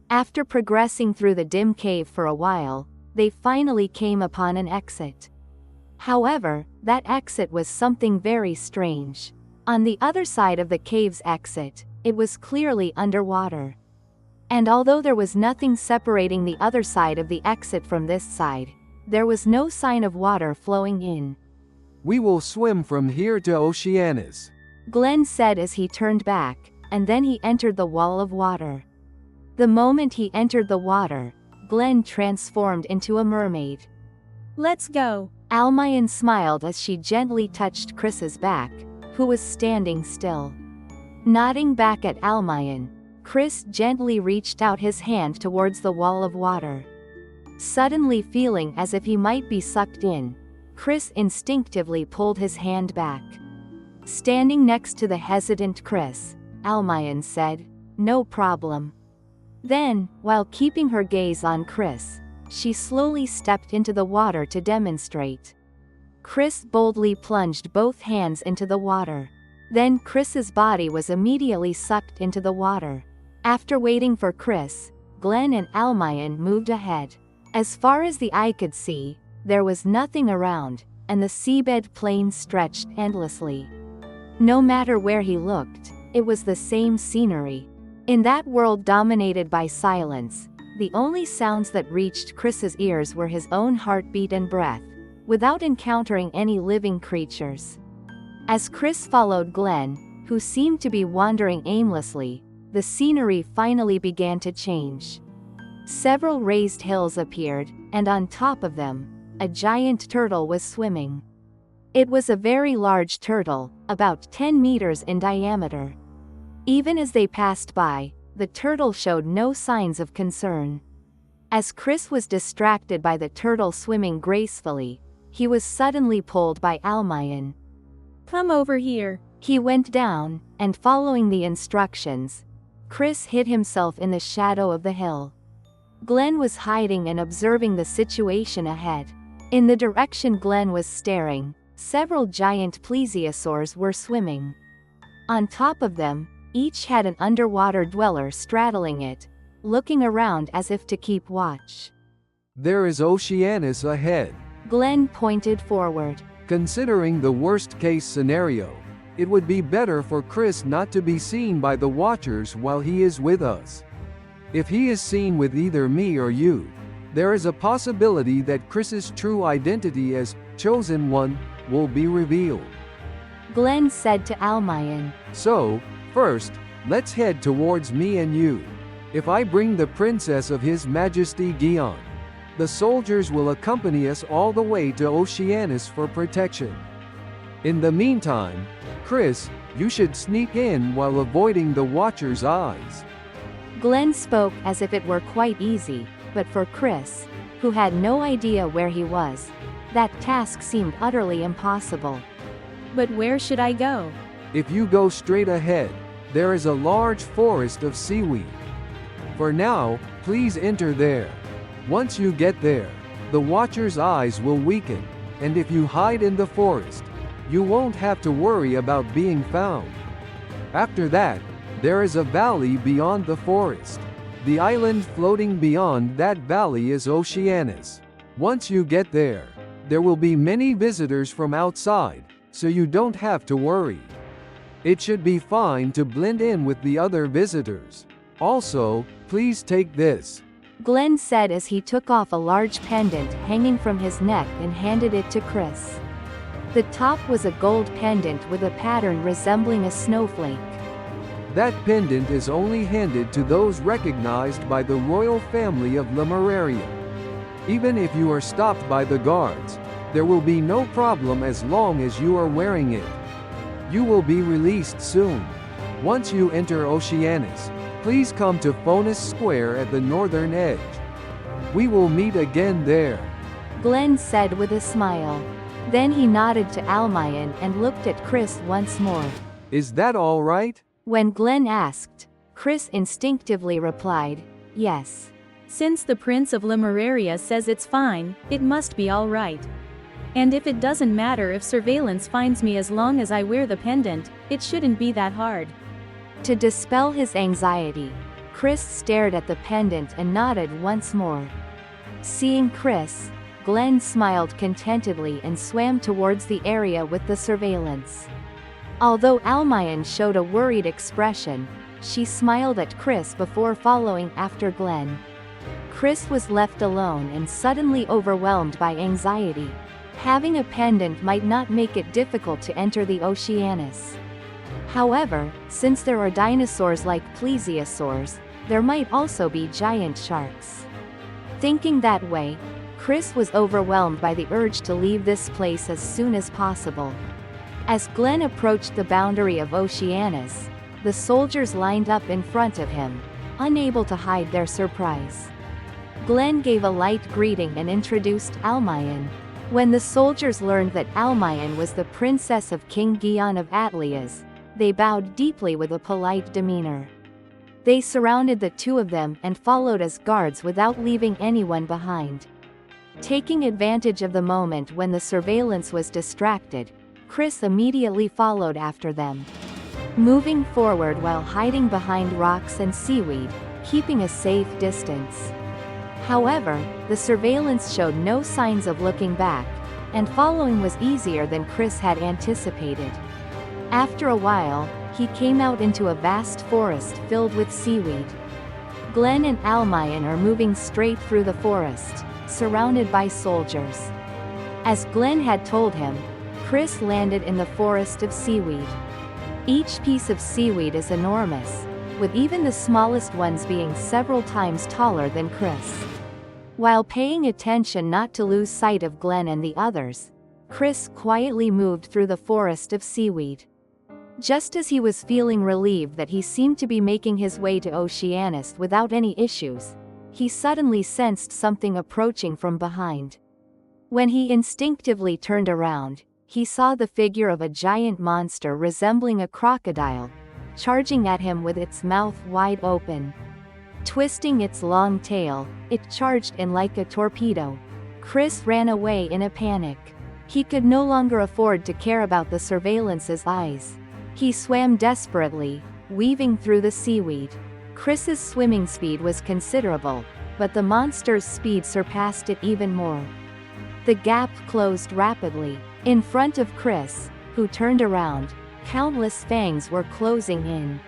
After progressing through the dim cave for a while, they finally came upon an exit. However, that exit was something very strange. On the other side of the cave's exit, it was clearly underwater. And although there was nothing separating the other side of the exit from this side, there was no sign of water flowing in. We will swim from here to Oceanus, Glenn said as he turned back, and then he entered the wall of water. The moment he entered the water, Glenn transformed into a mermaid. Let's go. Almayan smiled as she gently touched Chris's back, who was standing still. Nodding back at Almayan, Chris gently reached out his hand towards the wall of water. Suddenly feeling as if he might be sucked in, Chris instinctively pulled his hand back. Standing next to the hesitant Chris, Almayan said, "No problem." Then, while keeping her gaze on Chris, she slowly stepped into the water to demonstrate. Chris boldly plunged both hands into the water. Then Chris's body was immediately sucked into the water. After waiting for Chris, Glenn and Almayan moved ahead. As far as the eye could see, there was nothing around, and the seabed plain stretched endlessly. No matter where he looked, it was the same scenery. In that world dominated by silence, the only sounds that reached Chris's ears were his own heartbeat and breath, without encountering any living creatures. As Chris followed Glenn, who seemed to be wandering aimlessly, the scenery finally began to change. Several raised hills appeared, and on top of them, a giant turtle was swimming. It was a very large turtle, about 10 meters in diameter. Even as they passed by, the turtle showed no signs of concern. As Chris was distracted by the turtle swimming gracefully, he was suddenly pulled by Almayan. Come over here. He went down, and following the instructions, Chris hid himself in the shadow of the hill. Glenn was hiding and observing the situation ahead. In the direction Glenn was staring, several giant plesiosaurs were swimming. On top of them, each had an underwater dweller straddling it, looking around as if to keep watch. There is Oceanus ahead. Glenn pointed forward. Considering the worst-case scenario, it would be better for Chris not to be seen by the Watchers while he is with us. If he is seen with either me or you, there is a possibility that Chris's true identity as Chosen One will be revealed. Glenn said to Almayan. So, first, let's head towards me and you. If I bring the Princess of His Majesty Gion, the soldiers will accompany us all the way to Oceanus for protection. In the meantime, Chris, you should sneak in while avoiding the Watcher's eyes. Glenn spoke as if it were quite easy, but for Chris, who had no idea where he was, that task seemed utterly impossible. But where should I go? If you go straight ahead, there is a large forest of seaweed. For now, please enter there. Once you get there, the Watcher's eyes will weaken, and if you hide in the forest, you won't have to worry about being found. After that, there is a valley beyond the forest. The island floating beyond that valley is Oceanus. Once you get there, there will be many visitors from outside, so you don't have to worry. It should be fine to blend in with the other visitors. Also, please take this. Glenn said as he took off a large pendant hanging from his neck and handed it to Chris. The top was a gold pendant with a pattern resembling a snowflake. That pendant is only handed to those recognized by the royal family of Lemuraria. Even if you are stopped by the guards, there will be no problem as long as you are wearing it. You will be released soon. Once you enter Oceanus, please come to Faunus Square at the northern edge. We will meet again there. Glenn said with a smile. Then he nodded to Almayan and looked at Chris once more. Is that all right? When Glenn asked, Chris instinctively replied, yes. Since the Prince of Lemuraria says it's fine, it must be all right. And if it doesn't matter if surveillance finds me as long as I wear the pendant, it shouldn't be that hard. To dispel his anxiety, Chris stared at the pendant and nodded once more. Seeing Chris, Glenn smiled contentedly and swam towards the area with the surveillance. Although Almayan showed a worried expression, she smiled at Chris before following after Glenn. Chris was left alone and suddenly overwhelmed by anxiety. Having a pendant might not make it difficult to enter the Oceanus. However, since there are dinosaurs like plesiosaurs, there might also be giant sharks. Thinking that way, Chris was overwhelmed by the urge to leave this place as soon as possible. As Glenn approached the boundary of Oceanus, the soldiers lined up in front of him, unable to hide their surprise. Glenn gave a light greeting and introduced Almayan. When the soldiers learned that Almayan was the princess of King Gion of Atlias, they bowed deeply with a polite demeanor. They surrounded the two of them and followed as guards without leaving anyone behind. Taking advantage of the moment when the surveillance was distracted, Chris immediately followed after them. Moving forward while hiding behind rocks and seaweed, keeping a safe distance. However, the surveillance showed no signs of looking back, and following was easier than Chris had anticipated. After a while, he came out into a vast forest filled with seaweed. Glenn and Almayan are moving straight through the forest, surrounded by soldiers. As Glenn had told him, Chris landed in the forest of seaweed. Each piece of seaweed is enormous, with even the smallest ones being several times taller than Chris. While paying attention not to lose sight of Glenn and the others, Chris quietly moved through the forest of seaweed. Just as he was feeling relieved that he seemed to be making his way to Oceanus without any issues, he suddenly sensed something approaching from behind. When he instinctively turned around, he saw the figure of a giant monster resembling a crocodile, charging at him with its mouth wide open. Twisting its long tail, it charged in like a torpedo. Chris ran away in a panic. He could no longer afford to care about the surveillance's eyes. He swam desperately, weaving through the seaweed. Chris's swimming speed was considerable, but the monster's speed surpassed it even more. The gap closed rapidly. In front of Chris, who turned around, countless fangs were closing in.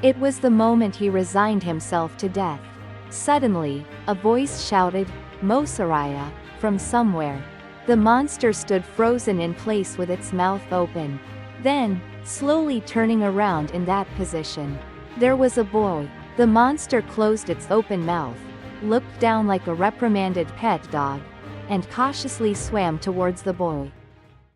It was the moment he resigned himself to death. Suddenly, a voice shouted, "Mosariah," from somewhere. The monster stood frozen in place with its mouth open. Then, slowly turning around in that position, there was a boy. The monster closed its open mouth, looked down like a reprimanded pet dog, and cautiously swam towards the boy.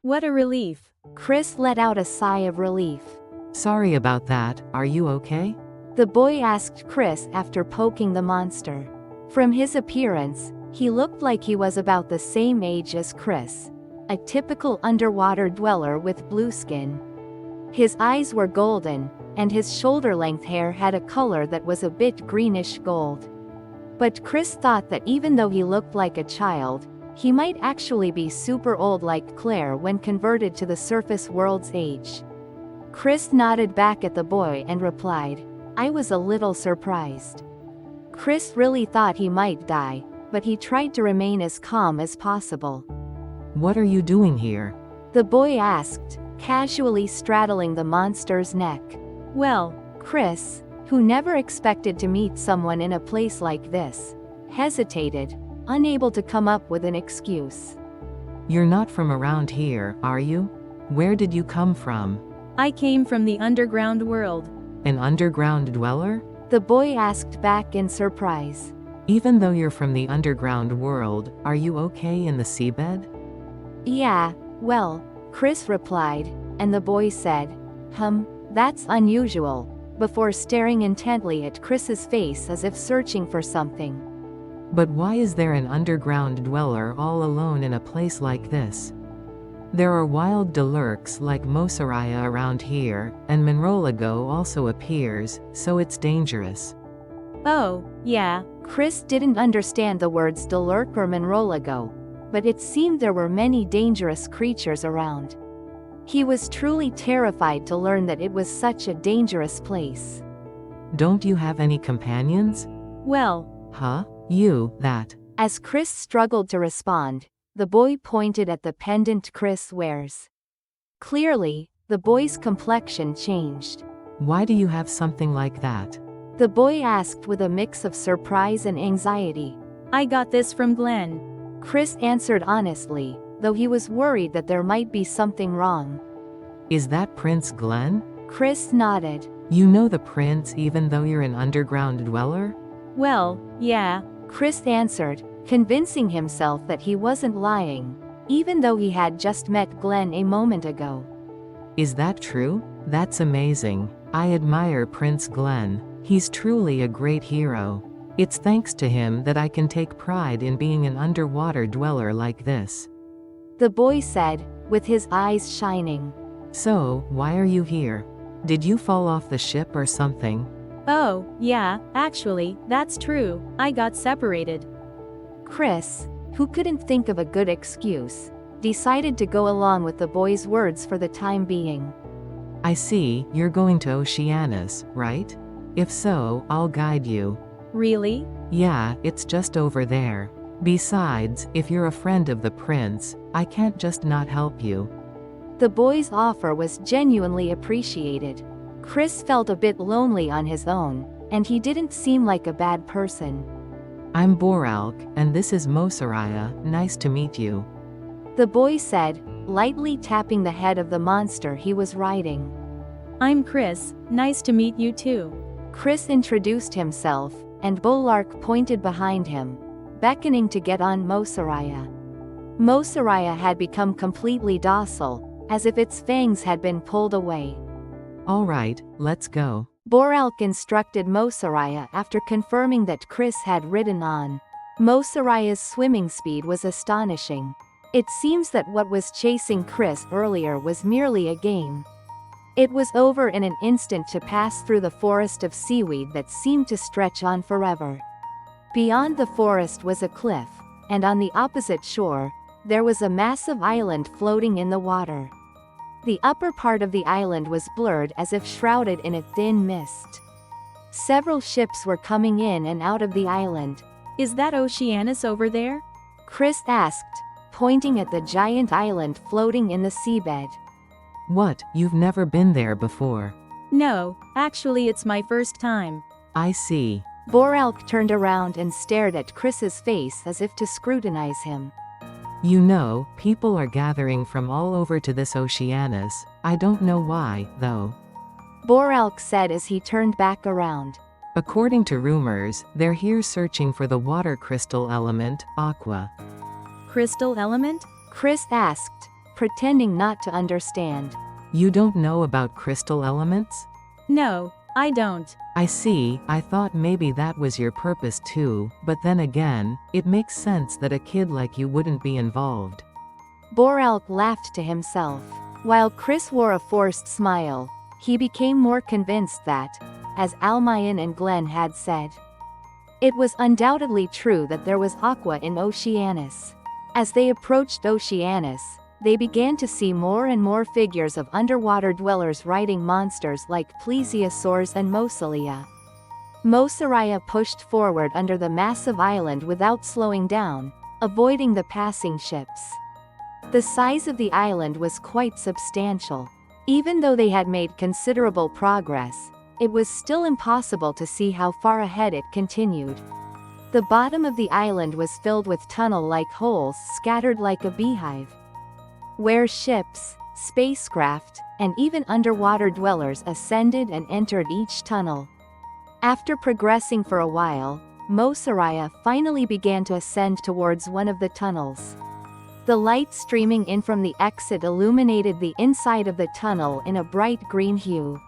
What a relief. Chris let out a sigh of relief. Sorry about that, are you okay? The boy asked Chris after poking the monster. From his appearance, he looked like he was about the same age as Chris, a typical underwater dweller with blue skin. His eyes were golden, and his shoulder-length hair had a color that was a bit greenish gold. But Chris thought that even though he looked like a child, he might actually be super old like Clare when converted to the surface world's age. Chris nodded back at the boy and replied, "I was a little surprised." Chris really thought he might die, but he tried to remain as calm as possible. What are you doing here? The boy asked, casually straddling the monster's neck. Well, Chris, who never expected to meet someone in a place like this, hesitated, unable to come up with an excuse. You're not from around here, are you? Where did you come from? I came from the underground world. An underground dweller? The boy asked back in surprise. Even though you're from the underground world, are you okay in the seabed? Yeah, well, Chris replied, and the boy said, That's unusual," before staring intently at Chris's face as if searching for something. But why is there an underground dweller all alone in a place like this? There are wild Delurks like Mosariah around here, and Monrolago also appears, so it's dangerous. Oh, yeah. Chris didn't understand the words Delurk or Monrolago, but it seemed there were many dangerous creatures around. He was truly terrified to learn that it was such a dangerous place. Don't you have any companions? Well, Huh? You, that. As Chris struggled to respond, the boy pointed at the pendant Chris wears. Clearly, the boy's complexion changed. Why do you have something like that? The boy asked with a mix of surprise and anxiety. I got this from Glenn. Chris answered honestly, though he was worried that there might be something wrong. Is that Prince Glenn? Chris nodded. You know the prince even though you're an underground dweller? Well, yeah. Chris answered, convincing himself that he wasn't lying, even though he had just met Glenn a moment ago. Is that true? That's amazing. I admire Prince Glenn. He's truly a great hero. It's thanks to him that I can take pride in being an underwater dweller like this. The boy said, with his eyes shining. So, why are you here? Did you fall off the ship or something? Oh, yeah, actually, that's true. I got separated. Chris, who couldn't think of a good excuse, decided to go along with the boy's words for the time being. I see, you're going to Oceanus, right? If so, I'll guide you. Really? Yeah, it's just over there. Besides, if you're a friend of the prince, I can't just not help you. The boy's offer was genuinely appreciated. Chris felt a bit lonely on his own, and he didn't seem like a bad person. I'm Boralc, and this is Mosariah, nice to meet you. The boy said, lightly tapping the head of the monster he was riding. I'm Chris, nice to meet you too. Chris introduced himself, and Boralc pointed behind him, beckoning to get on Mosariah. Mosariah had become completely docile, as if its fangs had been pulled away. All right, let's go. Boralc instructed Mosariah after confirming that Chris had ridden on. Mosariah's swimming speed was astonishing. It seems that what was chasing Chris earlier was merely a game. It was over in an instant to pass through the forest of seaweed that seemed to stretch on forever. Beyond the forest was a cliff, and on the opposite shore, there was a massive island floating in the water. The upper part of the island was blurred as if shrouded in a thin mist. Several ships were coming in and out of the island. Is that Oceanus over there? Chris asked, pointing at the giant island floating in the seabed. What, you've never been there before? No, actually it's my first time. I see. Boralc turned around and stared at Chris's face as if to scrutinize him. You know, people are gathering from all over to this Oceanus. I don't know why, though. Boralc said as he turned back around. According to rumors, they're here searching for the water crystal element, aqua. Crystal element? Chris asked, pretending not to understand. You don't know about crystal elements? No, I don't. I see, I thought maybe that was your purpose too, but then again, it makes sense that a kid like you wouldn't be involved. Boralc laughed to himself. While Chris wore a forced smile, he became more convinced that, as Almayan and Glenn had said, it was undoubtedly true that there was aqua in Oceanus. As they approached Oceanus, they began to see more and more figures of underwater dwellers riding monsters like plesiosaurs and Mosalia. Mosariah pushed forward under the massive island without slowing down, avoiding the passing ships. The size of the island was quite substantial. Even though they had made considerable progress, it was still impossible to see how far ahead it continued. The bottom of the island was filled with tunnel-like holes scattered like a beehive, where ships, spacecraft, and even underwater dwellers ascended and entered each tunnel. After progressing for a while, Mosariah finally began to ascend towards one of the tunnels. The light streaming in from the exit illuminated the inside of the tunnel in a bright green hue.